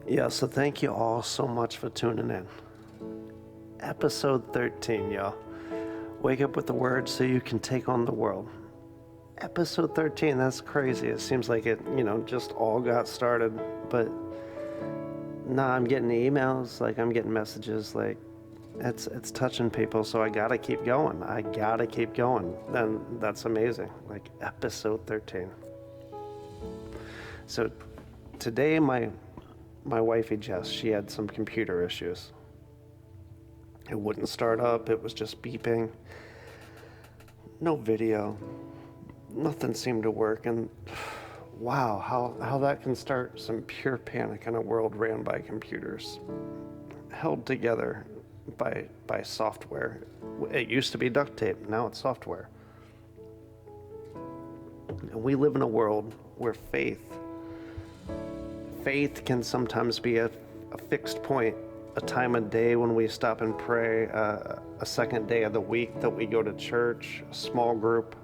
Yeah, so thank you all so much for tuning in. Episode 13, y'all. Wake up with the word so you can take on the world. Episode 13, that's crazy. It seems like it, just all got started. But nah, I'm getting emails, I'm getting messages, it's touching people, so I gotta keep going. And that's amazing. Episode 13. So today my wifey Jess, she had some computer issues. It wouldn't start up, it was just beeping. No video. Nothing seemed to work, and wow, how that can start some pure panic in a world ran by computers, held together by software. It used to be duct tape, now it's software. And we live in a world where faith can sometimes be a fixed point, a time of day when we stop and pray, a second day of the week that we go to church, a small group.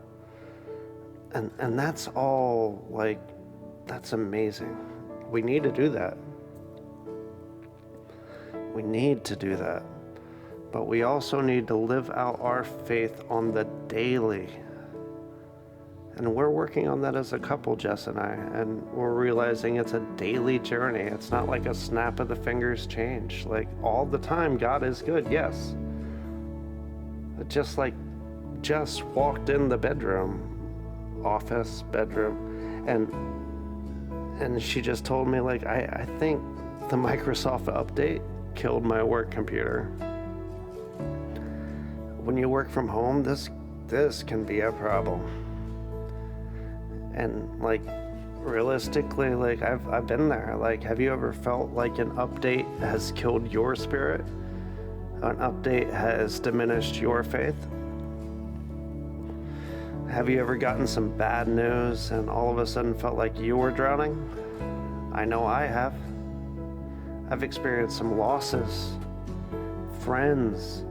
And that's all, that's amazing. We need to do that. We need to do that. But we also need to live out our faith on the daily. And we're working on that as a couple, Jess and I, and we're realizing it's a daily journey. It's not like a snap of the fingers change. All the time, God is good, yes. But just walked in the bedroom, and she just told me, I think the Microsoft update killed my work computer. When you work from home, this can be a problem. And realistically, I've been there. Have you ever felt like an update has killed your spirit? An update has diminished your faith? Have you ever gotten some bad news and all of a sudden felt like you were drowning? I know I have. I've experienced some losses. Friends,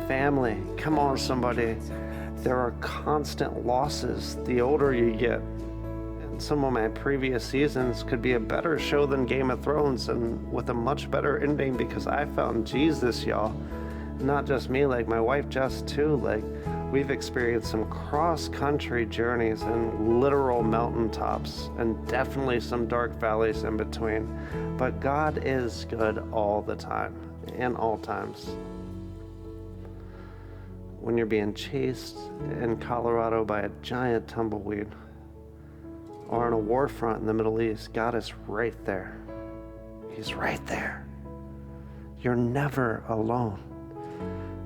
family. Come on, somebody. There are constant losses the older you get. And some of my previous seasons could be a better show than Game of Thrones, and with a much better ending because I found Jesus, y'all. Not just me, my wife Jess too. We've experienced some cross-country journeys and literal mountaintops, and definitely some dark valleys in between. But God is good all the time, in all times. When you're being chased in Colorado by a giant tumbleweed, or on a war front in the Middle East, God is right there. He's right there. You're never alone.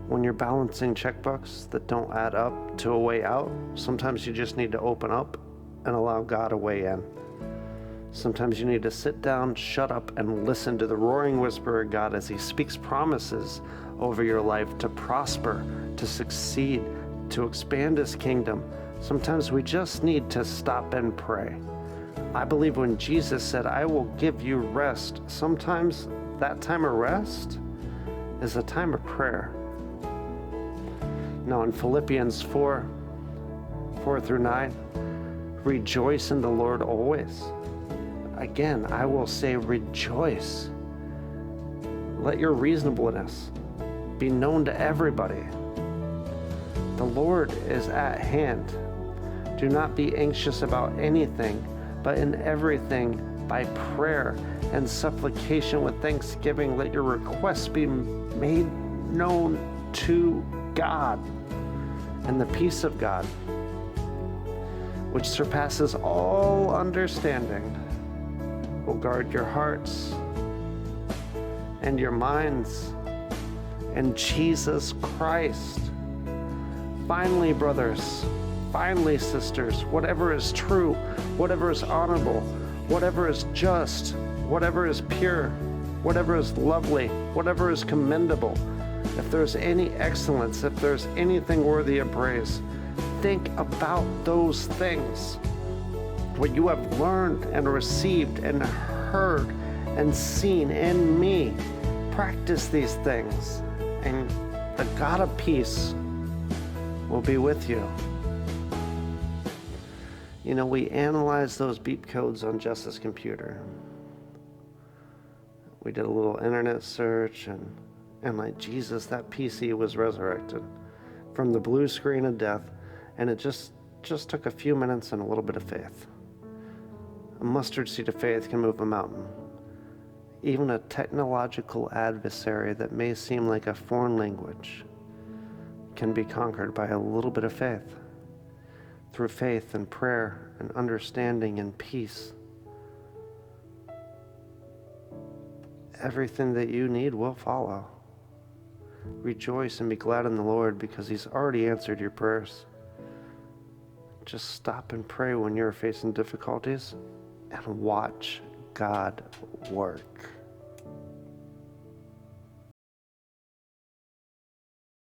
When you're balancing checkbooks that don't add up to a way out, sometimes you just need to open up and allow God a way in. Sometimes you need to sit down, shut up, and listen to the roaring whisper of God as He speaks promises over your life to prosper, to succeed, to expand His kingdom. Sometimes we just need to stop and pray. I believe when Jesus said, "I will give you rest," sometimes that time of rest is a time of prayer. Now in Philippians 4:4-9, rejoice in the Lord always. Again, I will say rejoice. Let your reasonableness be known to everybody. The Lord is at hand. Do not be anxious about anything, but in everything, by prayer and supplication with thanksgiving, let your requests be made known to God. And the peace of God, which surpasses all understanding, will guard your hearts and your minds in Jesus Christ. Finally, brothers, finally, sisters, whatever is true, whatever is honorable, whatever is just, whatever is pure, whatever is lovely, whatever is commendable, if there's any excellence, if there's anything worthy of praise, think about those things. What you have learned and received and heard and seen in me, practice these things, and the God of peace will be with you. We analyzed those beep codes on Jess's computer. We did a little internet search, and like, Jesus, that PC was resurrected from the blue screen of death, and it just took a few minutes and a little bit of faith. A mustard seed of faith can move a mountain. Even a technological adversary that may seem like a foreign language can be conquered by a little bit of faith. Through faith and prayer and understanding and peace, everything that you need will follow. Rejoice and be glad in the Lord, because He's already answered your prayers. Just stop and pray when you're facing difficulties and watch God work.